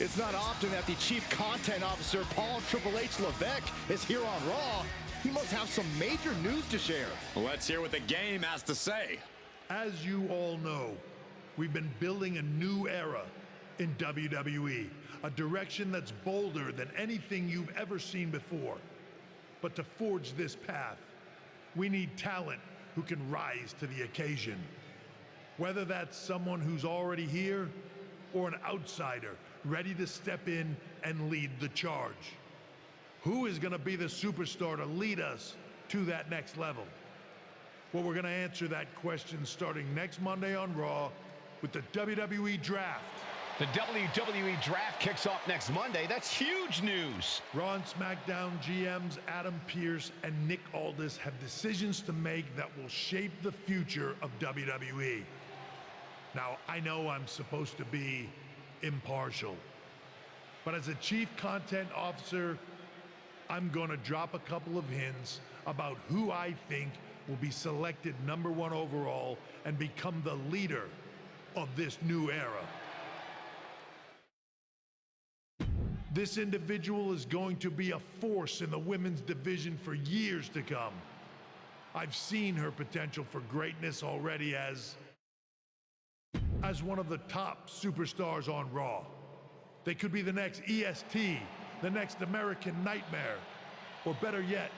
It's not often that the Chief Content Officer, Paul Triple H Levesque, is here on Raw. He must have some major news to share. Let's hear what the game has to say. As you all know, we've been building a new era in WWE, a direction that's bolder than anything you've ever seen before. But to forge this path, we need talent who can rise to the occasion. Whether that's someone who's already here or an outsider ready to step in and lead the charge. Who is going to be the superstar to lead us to that next level? Well, we're going to answer that question starting next Monday on Raw with the WWE Draft. The WWE Draft kicks off next Monday. That's huge news. Raw and SmackDown GMs Adam Pearce and Nick Aldis have decisions to make that will shape the future of WWE. Now, I know I'm supposed to be impartial, but as a Chief Content Officer, I'm going to drop a couple of hints about who I think will be selected #1 overall and become the leader of this new era. This individual is going to be a force in the women's division for years to come. I've seen her potential for greatness already as one of the top superstars on Raw. They could be the next EST, the next American Nightmare, or better yet,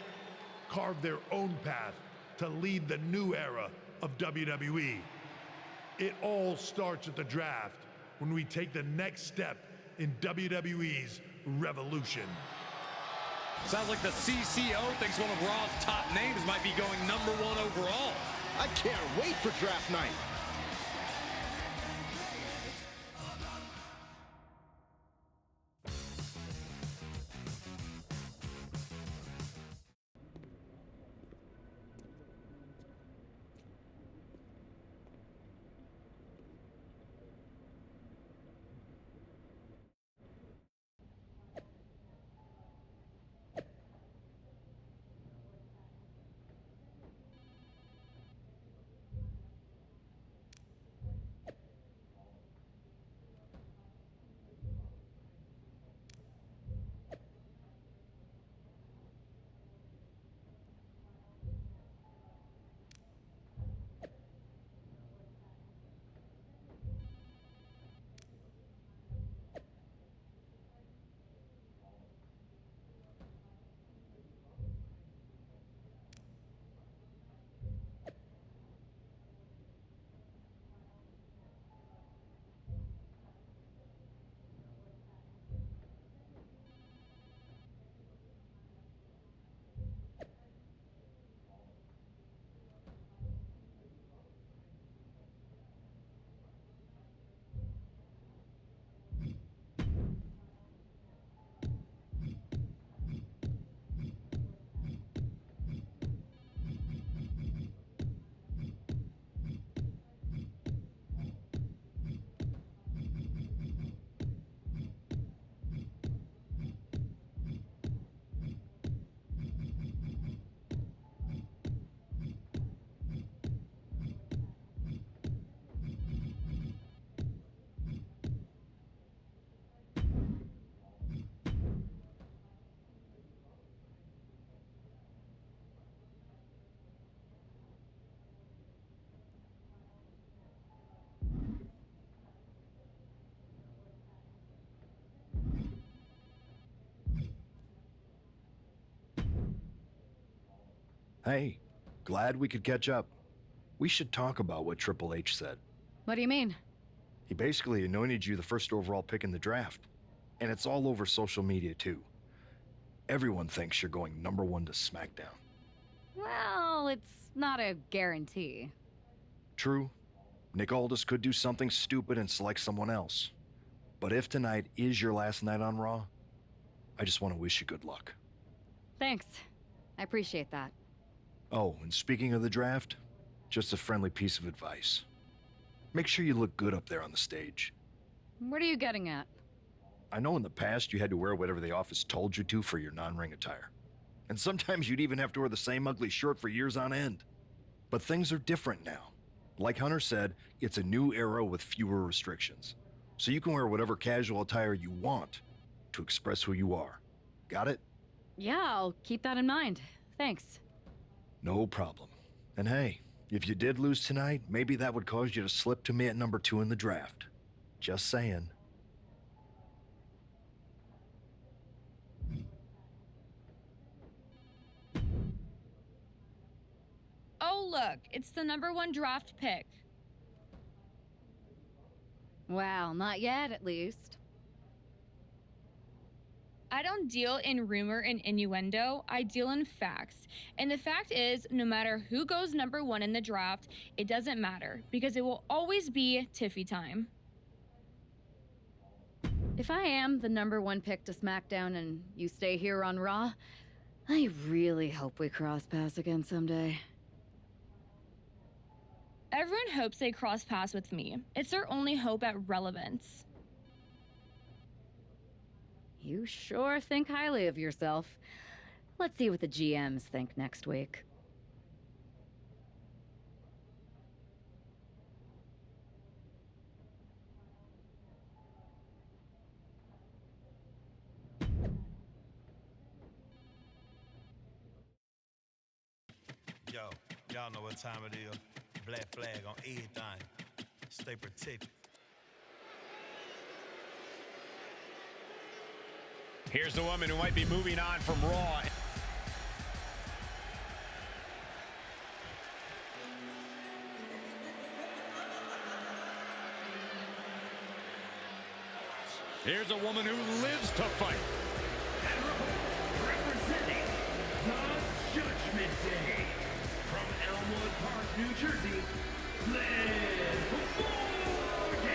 carve their own path to lead the new era of WWE. It all starts at the draft when we take the next step in WWE's revolution. Sounds like the CCO thinks one of Raw's top names might be going #1 overall. I can't wait for draft night. Hey, glad we could catch up. We should talk about what Triple H said. What do you mean? He basically anointed you the first overall pick in the draft. And it's all over social media too. Everyone thinks you're going #1 to SmackDown. Well, it's not a guarantee. True. Nick Aldis could do something stupid and select someone else. But if tonight is your last night on Raw, I just want to wish you good luck. Thanks. I appreciate that. Oh, and speaking of the draft, just a friendly piece of advice. Make sure you look good up there on the stage. What are you getting at? I know in the past you had to wear whatever the office told you to for your non-ring attire. And sometimes you'd even have to wear the same ugly shirt for years on end. But things are different now. Like Hunter said, it's a new era with fewer restrictions. so you can wear whatever casual attire you want to express who you are. Got it? Yeah, I'll keep that in mind. Thanks. No problem. And hey, if you did lose tonight, maybe that would cause you to slip to me at number 2 in the draft. Just saying. Oh, look, it's the #1 draft pick. Well, not yet, at least. I don't deal in rumor and innuendo, I deal in facts. And the fact is, no matter who goes #1 in the draft, it doesn't matter, because it will always be Tiffy time. If I am the #1 pick to SmackDown and you stay here on Raw, I really hope we cross paths again someday. Everyone hopes they cross paths with me. It's their only hope at relevance. You sure think highly of yourself. Let's see what the GMs think next week. Yo, y'all know what time it is. Black flag on everything. Stay protected. Here's the woman who might be moving on from Raw. Here's a woman who lives to fight. Representing the Judgment Day from Elmwood Park, New Jersey, Liv Morgan.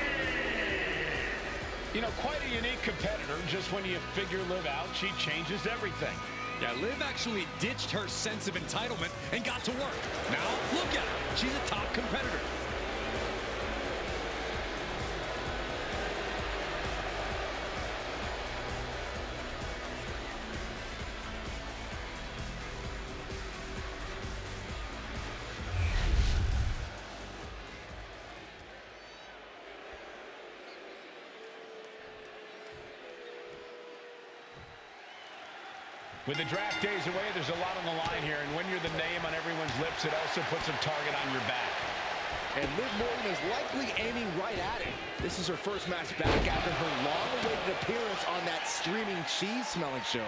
You know, quite a unique competitor. Just when you figure Liv out, she changes everything. Yeah, Liv actually ditched her sense of entitlement and got to work. Now, look at her. She's a top competitor. With the draft days away, there's a lot on the line here, and when you're the name on everyone's lips, it also puts a target on your back. And Liv Morgan is likely aiming right at it. This is her first match back after her long-awaited appearance on that streaming cheese-smelling show.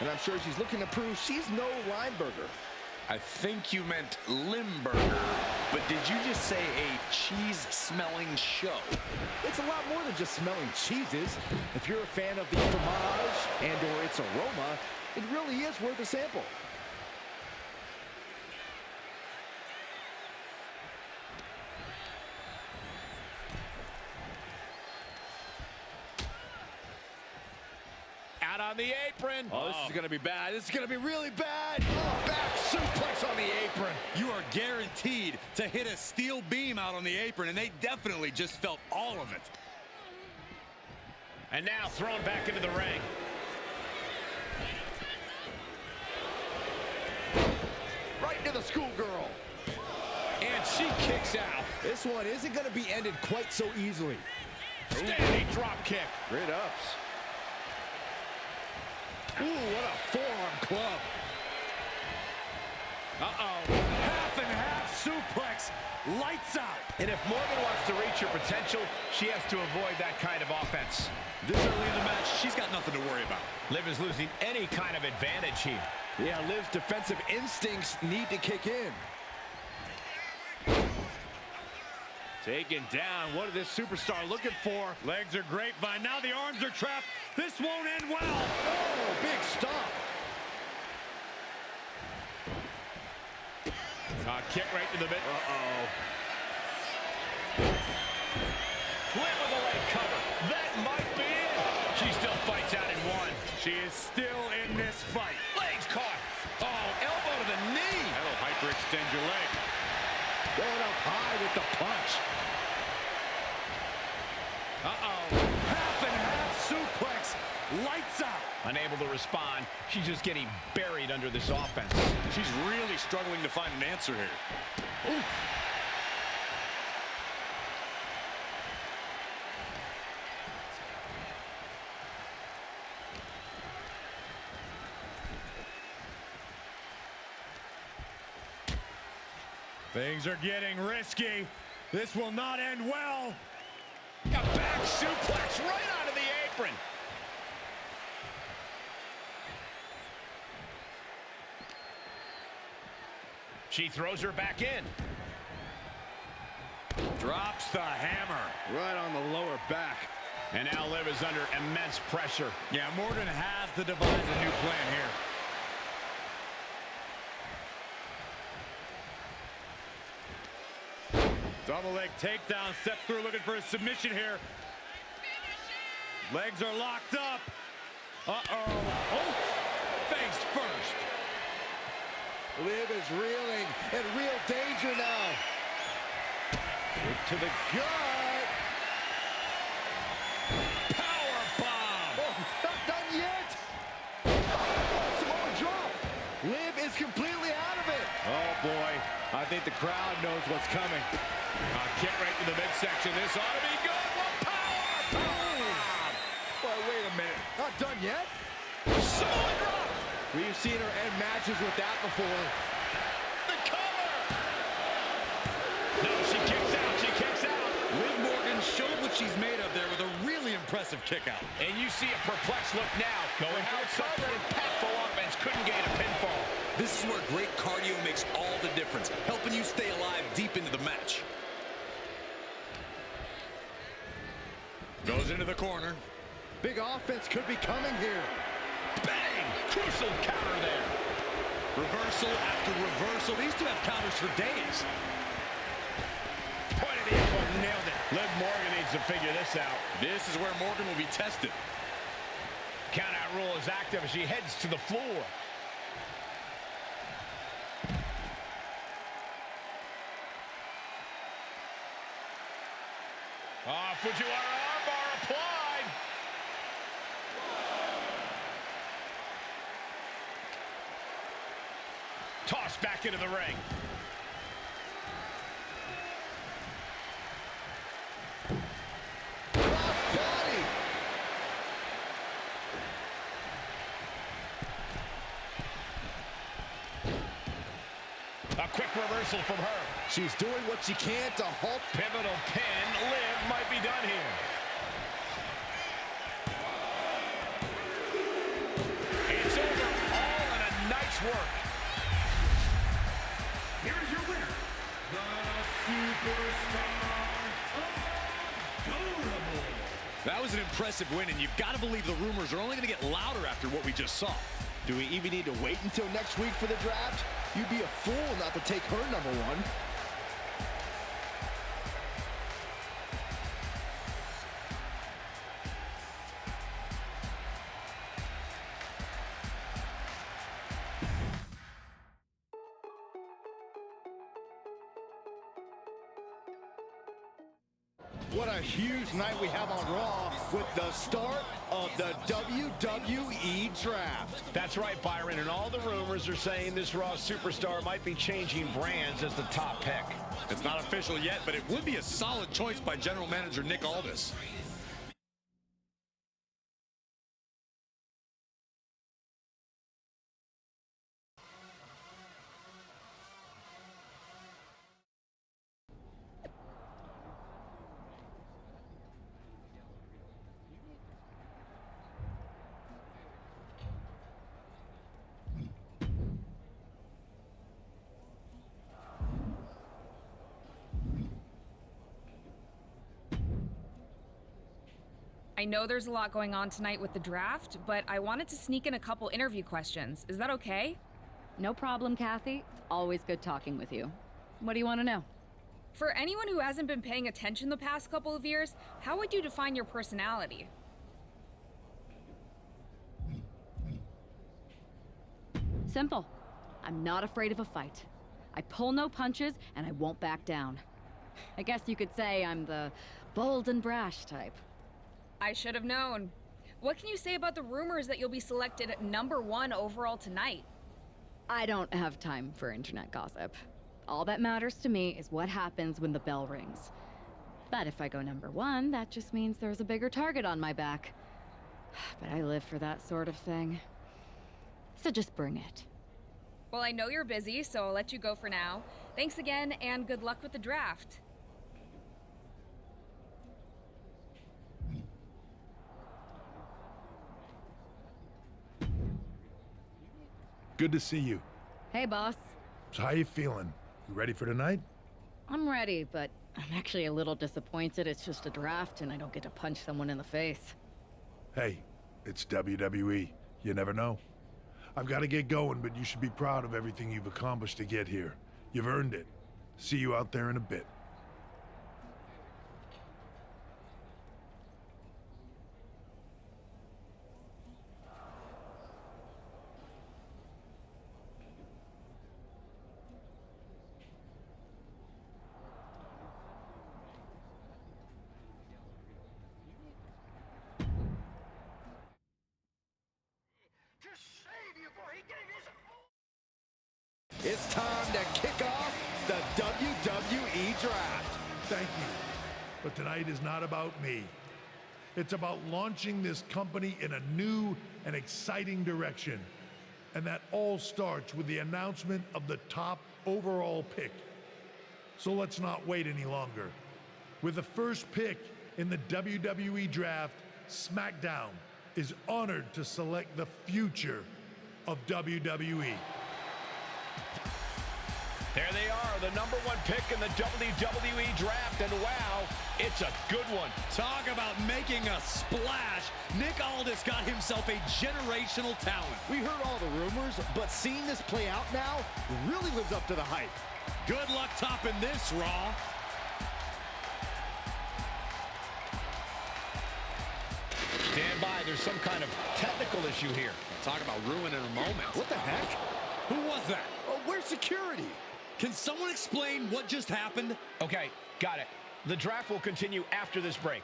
And I'm sure she's looking to prove she's no Lineburger. I think you meant Limburger, but did you just say a cheese-smelling show? It's a lot more than just smelling cheeses. If you're a fan of the fromage and/or its aroma, it really is worth a sample. Out on the apron. Oh, this is going to be bad. This is going to be really bad. Oh, back suplex on the apron. You are guaranteed to hit a steel beam out on the apron, and they definitely just felt all of it. And now thrown back into the ring. Right into the schoolgirl. And she kicks out. This one isn't going to be ended quite so easily. Standing drop kick. Great ups. Ooh, what a forearm club. Uh-oh. Half and half suplex. Lights out. And if Morgan wants to reach her potential, she has to avoid that kind of offense. This early in the match, she's got nothing to worry about. Liv is losing any kind of advantage here. Yeah, Liv's defensive instincts need to kick in. Taken down. What is this superstar looking for? Legs are grapevine. Now the arms are trapped. This won't end well. Oh, big stop. Kick right to the mid. Uh-oh. Liv with a leg cover. That might be it. She still fights out in one. She is still in this fight. Legs caught. Oh, elbow to the knee. That'll hyperextend your leg. Going up high with the punch. Uh-oh. Half and half suplex. Lights out. Unable to respond. She's just getting buried under this offense. She's really struggling to find an answer here. Oof. Things are getting risky. This will not end well. A back suplex right onto the apron. She throws her back in. Drops the hammer. Right on the lower back. And now Liv is under immense pressure. Yeah, Morgan has to devise a new plan here. Double leg takedown, step through, looking for a submission here. Legs are locked up. Uh-oh. Oh, face first. Liv is reeling, in real danger now. To the gut. Power bomb. Oh, not done yet. Oh, Samoa drop. Liv is completely out of it. Oh, boy. I think the crowd knows what's coming. Kick right to the midsection. This ought to be good. What power! Power! Boy, wait a minute. Not done yet? Samoa drop. We've seen her end matches with that before. The cover. No, she kicks out. She kicks out. Liv Morgan showed what she's made of there with a really impressive kick out. And you see a perplexed look now. Going for such impactful offense. Couldn't gain a pinfall. This is where great cardio makes all the difference, helping you stay alive deep into the match. Goes into the corner. Big offense could be coming here. Bang! Crucial counter there. Reversal after reversal. These two have counters for days. Point of the elbow, nailed it. Liv Morgan needs to figure this out. This is where Morgan will be tested. Countout rule is active as she heads to the floor. Fujiwara armbar applied. Tossed back into the ring. Body. A quick reversal from her. She's doing what she can to halt. Pivotal pin. Liv might be done here. It's over. All in a nice work. Here is your winner, the Superstar Adorable. That was an impressive win, and you've got to believe the rumors are only going to get louder after what we just saw. Do we even need to wait until next week for the draft? You'd be a fool not to take her number one. What a huge night we have on Raw with the start of the WWE Draft. That's right, Byron, and all the rumors are saying this Raw superstar might be changing brands as the top pick. It's not official yet, but it would be a solid choice by General Manager Nick Aldis. I know there's a lot going on tonight with the draft, but I wanted to sneak in a couple interview questions. Is that okay? No problem, Kathy. Always good talking with you. What do you want to know? For anyone who hasn't been paying attention the past couple of years, how would you define your personality? Simple. I'm not afraid of a fight. I pull no punches, and I won't back down. I guess you could say I'm the bold and brash type. I should have known. What can you say about the rumors that you'll be selected at #1 overall tonight? I don't have time for internet gossip. All that matters to me is what happens when the bell rings. But if I go #1, that just means there's a bigger target on my back. But I live for that sort of thing. So just bring it. Well, I know you're busy, so I'll let you go for now. Thanks again, and good luck with the draft. Good to see you. Hey, boss. So how you feeling? You ready for tonight? I'm ready, but I'm actually a little disappointed it's just a draft and I don't get to punch someone in the face. Hey, it's WWE. You never know. I've got to get going, but you should be proud of everything you've accomplished to get here. You've earned it. See you out there in a bit. It's time to kick off the WWE Draft. Thank you. But tonight is not about me. It's about launching this company in a new and exciting direction. And that all starts with the announcement of the top overall pick. So let's not wait any longer. With the first pick in the WWE Draft, SmackDown is honored to select the future of WWE. There they are, the #1 pick in the WWE Draft, and wow, it's a good one. Talk about making a splash. Nick Aldis got himself a generational talent. We heard all the rumors, but seeing this play out now really lives up to the hype. Good luck topping this, Raw. Stand by, there's some kind of technical issue here. Talk about ruining a moment. What the heck? Who was that? Oh, where's security? Can someone explain what just happened? Okay, got it. The draft will continue after this break.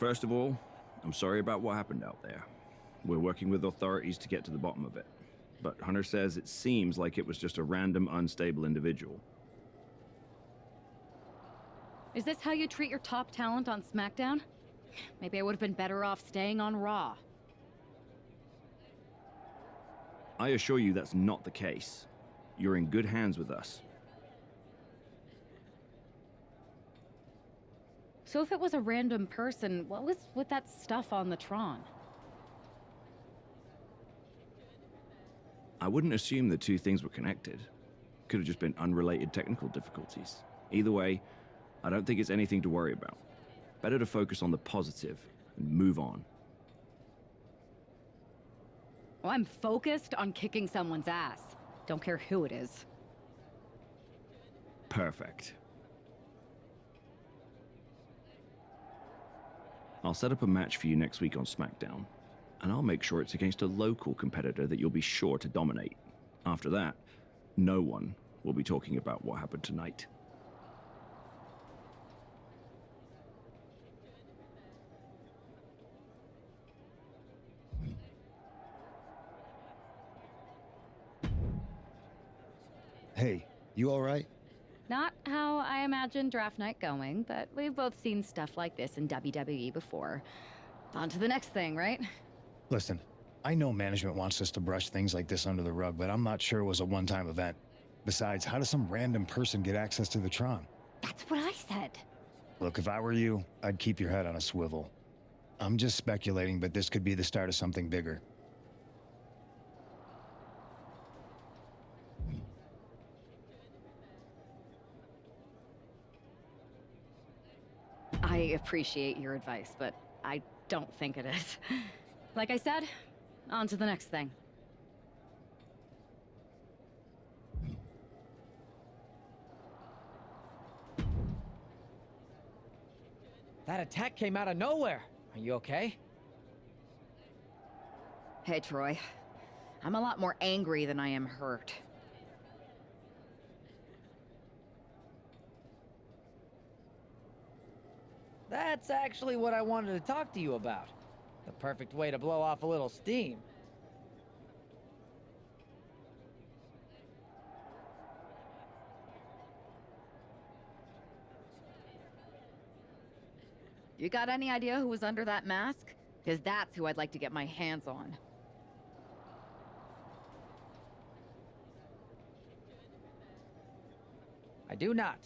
First of all, I'm sorry about what happened out there. We're working with authorities to get to the bottom of it. But Hunter says it seems like it was just a random, unstable individual. Is this how you treat your top talent on SmackDown? Maybe I would have been better off staying on Raw. I assure you that's not the case. You're in good hands with us. So if it was a random person, what was with that stuff on the Tron? I wouldn't assume the two things were connected. Could have just been unrelated technical difficulties. Either way, I don't think it's anything to worry about. Better to focus on the positive and move on. Well, I'm focused on kicking someone's ass. Don't care who it is. Perfect. I'll set up a match for you next week on SmackDown, and I'll make sure it's against a local competitor that you'll be sure to dominate. After that, no one will be talking about what happened tonight. Hey, you all right? Not how I imagined draft night going, but we've both seen stuff like this in WWE before. On to the next thing, right? Listen, I know management wants us to brush things like this under the rug, but I'm not sure it was a one-time event. Besides, how does some random person get access to the Tron? That's what I said. Look, if I were you, I'd keep your head on a swivel. I'm just speculating, but this could be the start of something bigger. I appreciate your advice, but I don't think it is. Like I said, on to the next thing. That attack came out of nowhere. Are you okay? Hey, Troy. I'm a lot more angry than I am hurt. That's actually what I wanted to talk to you about. The perfect way to blow off a little steam. You got any idea who was under that mask? Because that's who I'd like to get my hands on. I do not.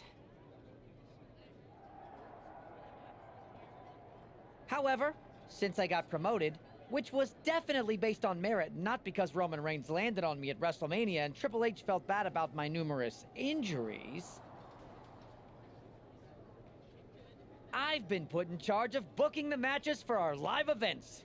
However, since I got promoted, which was definitely based on merit, not because Roman Reigns landed on me at WrestleMania and Triple H felt bad about my numerous injuries, I've been put in charge of booking the matches for our live events.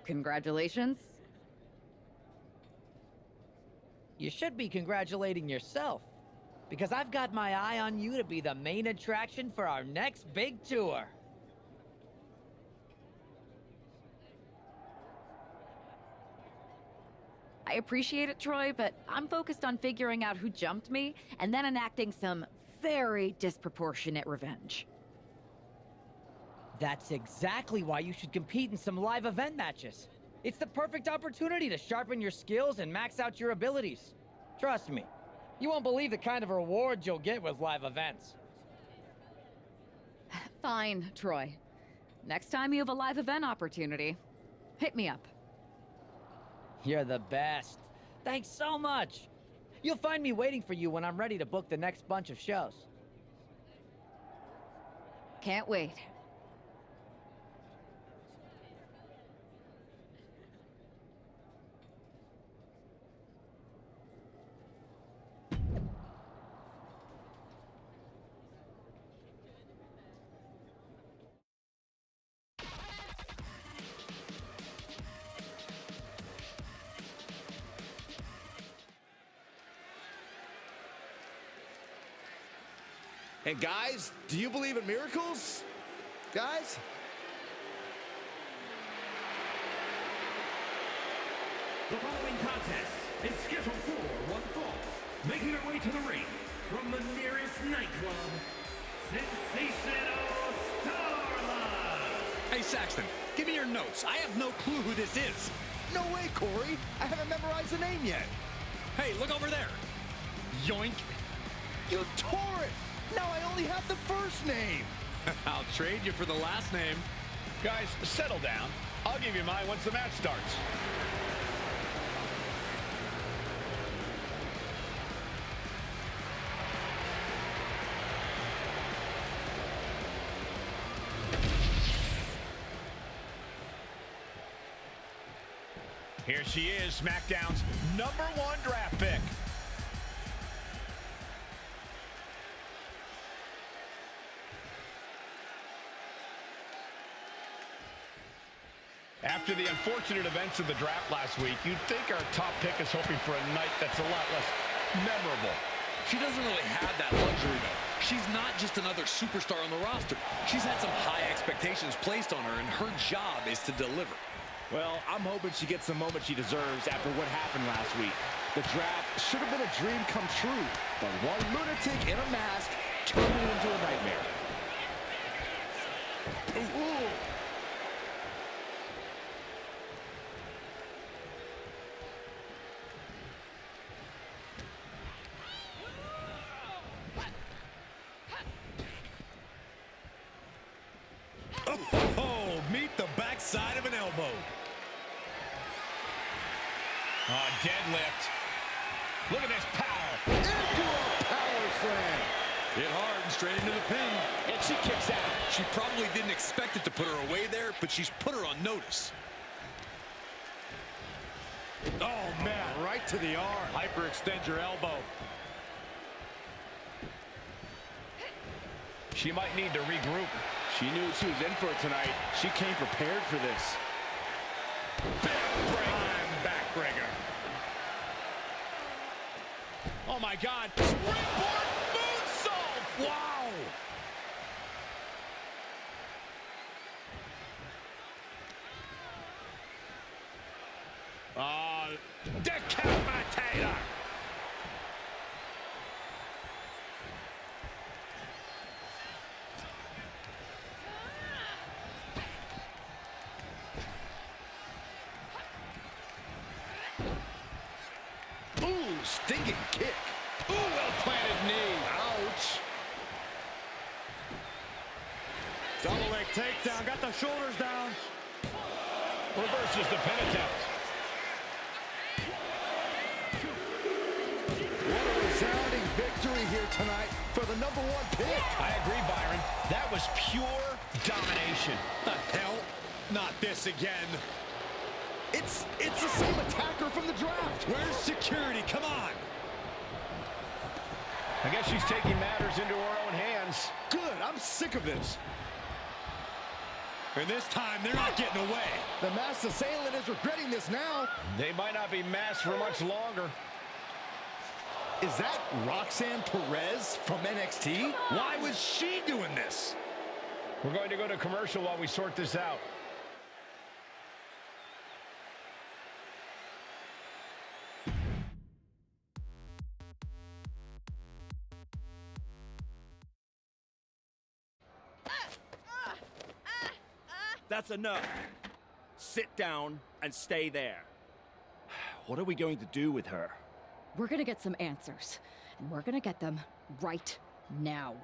Congratulations? You should be congratulating yourself, because I've got my eye on you to be the main attraction for our next big tour. I appreciate it, Troy, but I'm focused on figuring out who jumped me and then enacting some very disproportionate revenge. That's exactly why you should compete in some live event matches. It's the perfect opportunity to sharpen your skills and max out your abilities. Trust me, you won't believe the kind of rewards you'll get with live events. Fine, Troy. Next time you have a live event opportunity, hit me up. You're the best. Thanks so much. You'll find me waiting for you when I'm ready to book the next bunch of shows. Can't wait. And guys, do you believe in miracles? Guys? The following contest is scheduled for one fall. Making her way to the ring from the nearest nightclub, Sensational Starlight. Hey, Saxton, give me your notes. I have no clue who this is. No way, Corey. I haven't memorized the name yet. Hey, look over there. Yoink. You tore it. Now I only have the first name. I'll trade you for the last name. Guys, settle down. I'll give you mine once the match starts. Here she is, SmackDown's #1 draft pick. After the unfortunate events of the draft last week, you'd think our top pick is hoping for a night that's a lot less memorable. She doesn't really have that luxury, though. She's not just another superstar on the roster. She's had some high expectations placed on her, and her job is to deliver. Well, I'm hoping she gets the moment she deserves after what happened last week. The draft should have been a dream come true, but one lunatic in a mask turned it into a nightmare. Ooh. Oh, Deadlift. Look at this power. Into a power slam. Hit hard and straight into the pin. And she kicks out. She probably didn't expect it to put her away there, but she's put her on notice. Oh, man. Right to the arm. Hyperextend your elbow. She might need to regroup. She knew she was in for it tonight. She came prepared for this. Backbreaker. Oh, my God. Springboard moonsault. Wow. Decapitator. Ooh, stinging kick. Ooh, well-planted knee. Ouch. Double leg takedown. Got the shoulders down. Reverses the pin attempt. What a resounding victory here tonight for the #1 pick. I agree, Byron. That was pure domination. The hell? Not this again. It's the same attacker from the draft. Where's security? Come on. I guess she's taking matters into her own hands. Good, I'm sick of this. And this time, they're not getting away. The masked assailant is regretting this now. They might not be masked for much longer. Is that Roxanne Perez from NXT? Why was she doing this? We're going to go to commercial while we sort this out. That's enough. Sit down and stay there. What are we going to do with her? We're gonna get some answers, and we're gonna get them right now.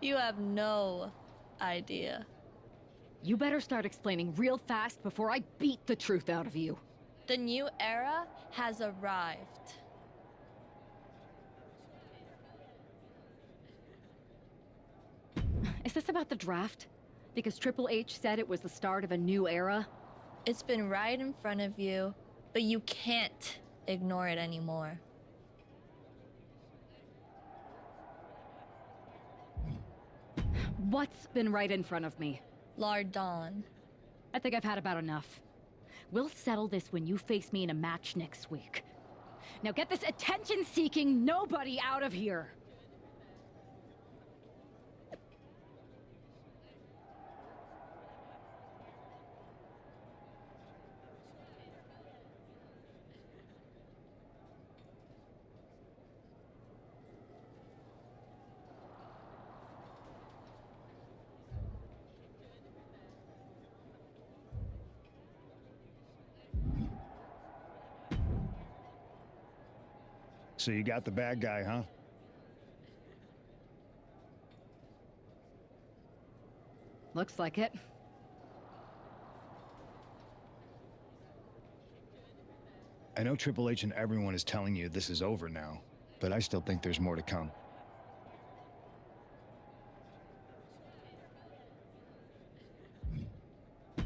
You have no idea. You better start explaining real fast before I beat the truth out of you. The new era has arrived. Is this about the draft? Because Triple H said it was the start of a new era? It's been right in front of you, but you can't ignore it anymore. What's been right in front of me? Lardon. I think I've had about enough. We'll settle this when you face me in a match next week. Now get this attention-seeking nobody out of here! So you got the bad guy, huh? Looks like it. I know Triple H and everyone is telling you this is over now, but I still think there's more to come.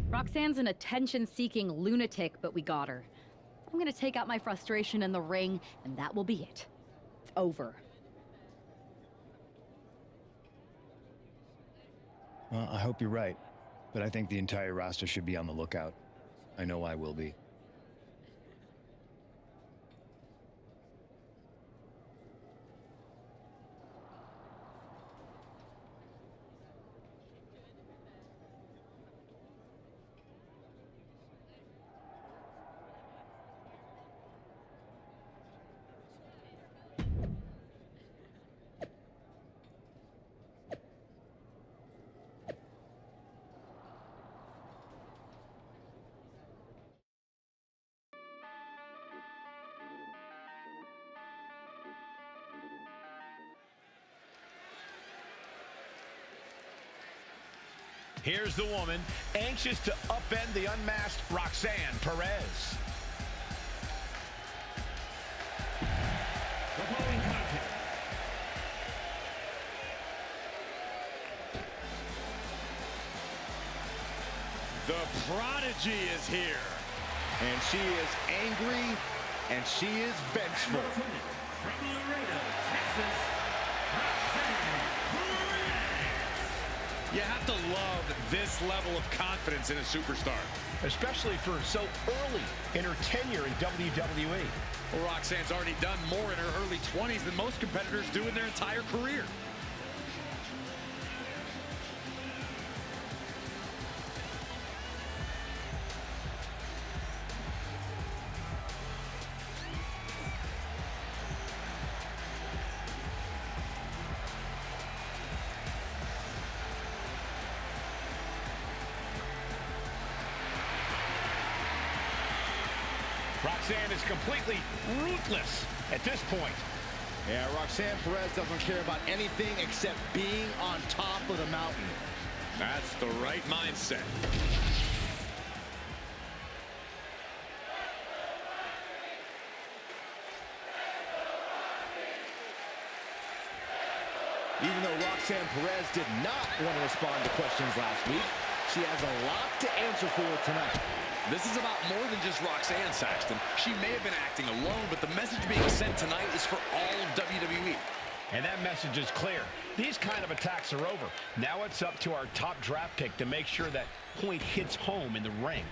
Roxanne's an attention-seeking lunatic, but we got her. I'm gonna take out my frustration in the ring, and that will be it. It's over. Well, I hope you're right, but I think the entire roster should be on the lookout. I know I will be. Here's the woman, anxious to upend the unmasked Roxanne Perez. The following contest. The prodigy is here. And she is angry, and she is vengeful. From Laredo, Texas, Roxanne Perez. You have to love this level of confidence in a superstar. Especially for so early in her tenure in WWE. Well, Roxanne's already done more in her early 20s than most competitors do in their entire career. Roxanne is completely ruthless at this point. Yeah, Roxanne Perez doesn't care about anything except being on top of the mountain. That's the right mindset. Even though Roxanne Perez did not want to respond to questions last week, she has a lot to answer for tonight. This is about more than just Roxanne, Saxton. She may have been acting alone, but the message being sent tonight is for all of WWE. And that message is clear. These kind of attacks are over. Now it's up to our top draft pick to make sure that point hits home in the ring.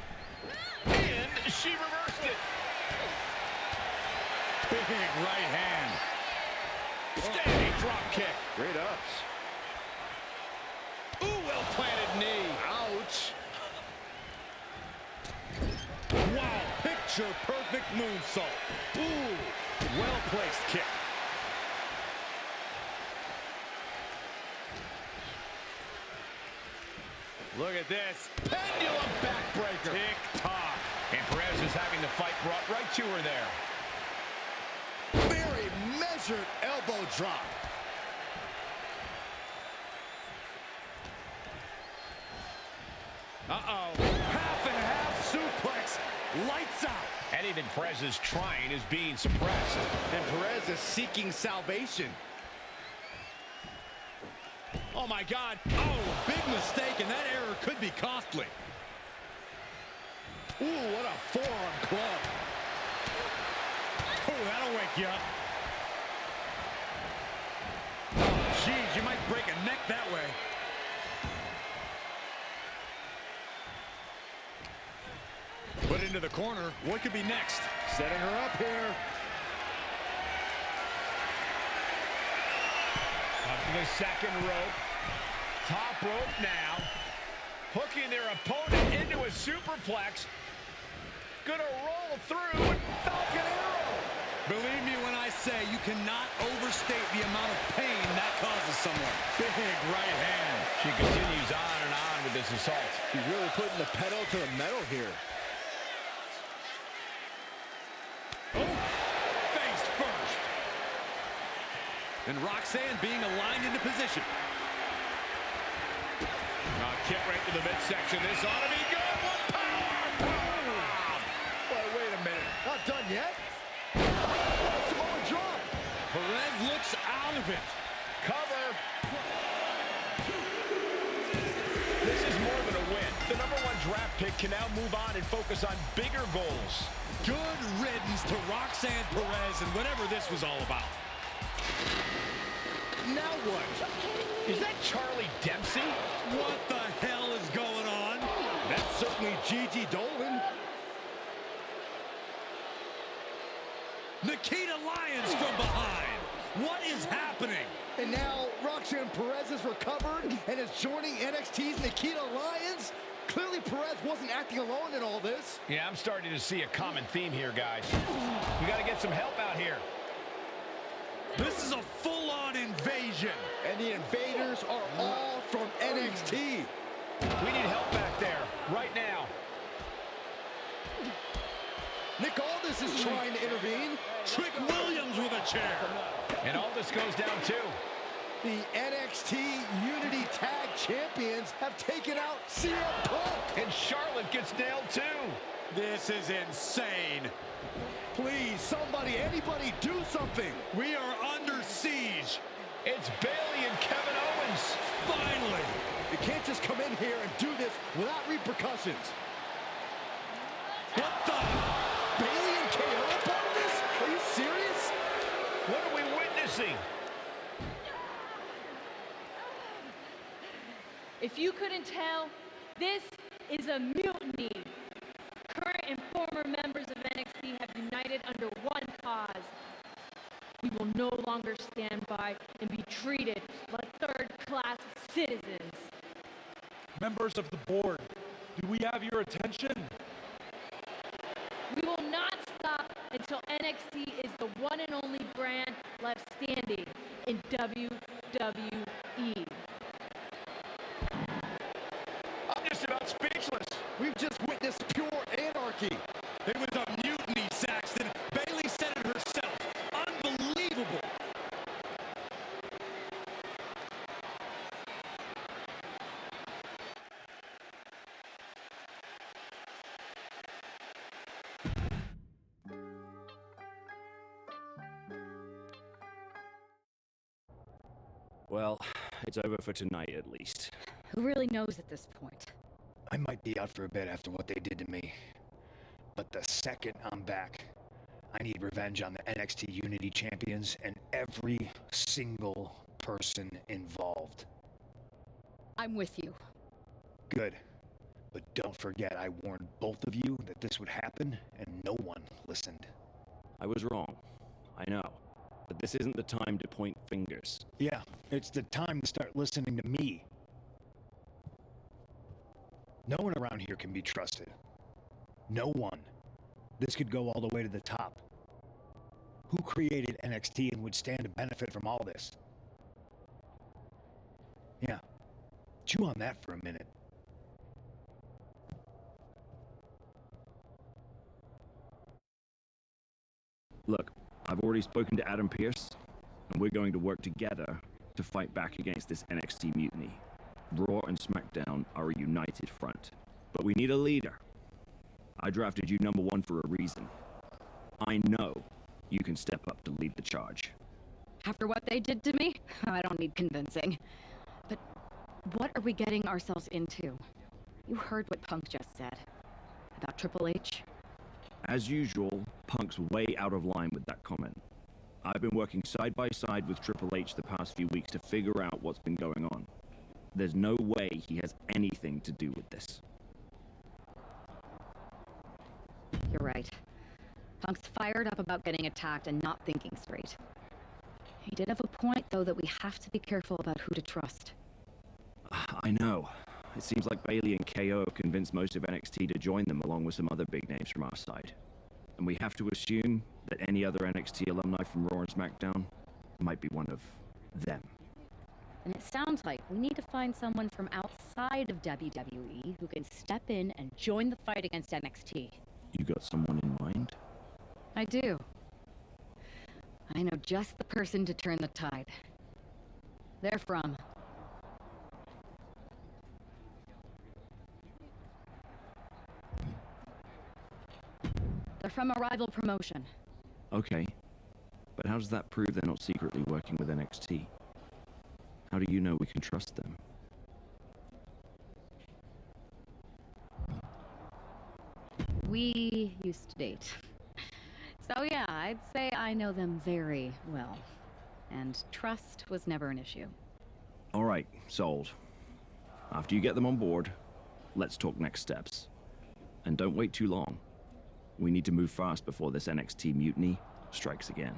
And she reversed it. Big right hand. Standing drop kick. Great ups. Ooh, well-planted knee. Ouch. Wow, picture-perfect moonsault. Ooh, well-placed kick. Look at this. Pendulum backbreaker. Tick-tock. And Perez is having the fight brought right to her there. Very measured elbow drop. Uh-oh. Half and half suplex. Lights out. Anything Perez is trying is being suppressed. And Perez is seeking salvation. Oh, my God. Oh, big mistake, and that error could be costly. Ooh, what a forearm club. Oh, that'll wake you up. Oh, jeez, you might break a neck that way. Put into the corner. What could be next? Setting her up here. Up to the second rope. Top rope now. Hooking their opponent into a superplex. Gonna roll through. Falcon Arrow. Believe me when I say you cannot overstate the amount of pain that causes someone. Big right hand. She continues on and on with this assault. She's really putting the pedal to the metal here. Oh, face first. And Roxanne being aligned into position. Kick right to the midsection. This ought to be good. One power. Wait a minute. Not done yet? Samoa drop. Perez looks out of it. Cover. This is more than a win. The #1 draft pick can now move on and focus on bigger goals. Good riddance to Roxanne Perez and whatever this was all about. Now what? Is that Charlie Dempsey? What the hell is going on? That's certainly Gigi Dolan. Nikita Lyons from behind. What is happening? And now Roxanne Perez is recovered and is joining NXT's Nikita Lyons. Clearly Perez wasn't acting alone in all this. Yeah, I'm starting to see a common theme here, guys. We got to get some help out here. This is a full-on invasion. And the invaders are all from NXT. We need help back there, right now. Nick Aldis is trying to intervene. Trick Williams with a chair. And Aldis goes down too. The NXT Unity Tag Champions have taken out CM Punk. And Charlotte gets nailed too. This is insane. Please, somebody, anybody, do something. We are under siege. It's Bayley and Kevin Owens. Finally. You can't just come in here and do this without repercussions. What the? Bayley and KO are part of this? Are you serious? What are we witnessing? If you couldn't tell, this is a mutiny. Current and former members of NXT have united under one cause. We will no longer stand by and be treated like third-class citizens. Members of the board, do we have your attention? We will not stop until NXT is the one and only brand left standing in WWE. I'm just about speechless. We've just witnessed pure anarchy. It was a mutiny, Saxton. Bayley said it herself. Unbelievable. Well, it's over for tonight at least. Who really knows at this point? I might be out for a bit after what they did to me. But the second I'm back, I need revenge on the NXT Unity Champions and every single person involved. I'm with you. Good. But don't forget, I warned both of you that this would happen, and no one listened. I was wrong. I know. But this isn't the time to point fingers. Yeah, it's the time to start listening to me. No one around here can be trusted. No one. This could go all the way to the top. Who created NXT and would stand to benefit from all this? Yeah. Chew on that for a minute. Look, I've already spoken to Adam Pearce, and we're going to work together to fight back against this NXT mutiny. Raw and SmackDown are a united front, but we need a leader. I drafted you #1 for a reason. I know you can step up to lead the charge. After what they did to me, I don't need convincing. But what are we getting ourselves into? You heard what Punk just said about Triple H. As usual, Punk's way out of line with that comment. I've been working side by side with Triple H the past few weeks to figure out what's been going on. There's no way he has anything to do with this. You're right. Punk's fired up about getting attacked and not thinking straight. He did have a point, though, that we have to be careful about who to trust. I know. It seems like Bayley and KO have convinced most of NXT to join them, along with some other big names from our side. And we have to assume that any other NXT alumni from Raw and SmackDown might be one of them. And it sounds like we need to find someone from outside of WWE who can step in and join the fight against NXT. You got someone in mind? I do. I know just the person to turn the tide. They're from... They're from a rival promotion. Okay. But how does that prove they're not secretly working with NXT? How do you know we can trust them? We used to date. So yeah, I'd say I know them very well. And trust was never an issue. All right, sold. After you get them on board, let's talk next steps. And don't wait too long. We need to move fast before this NXT mutiny strikes again.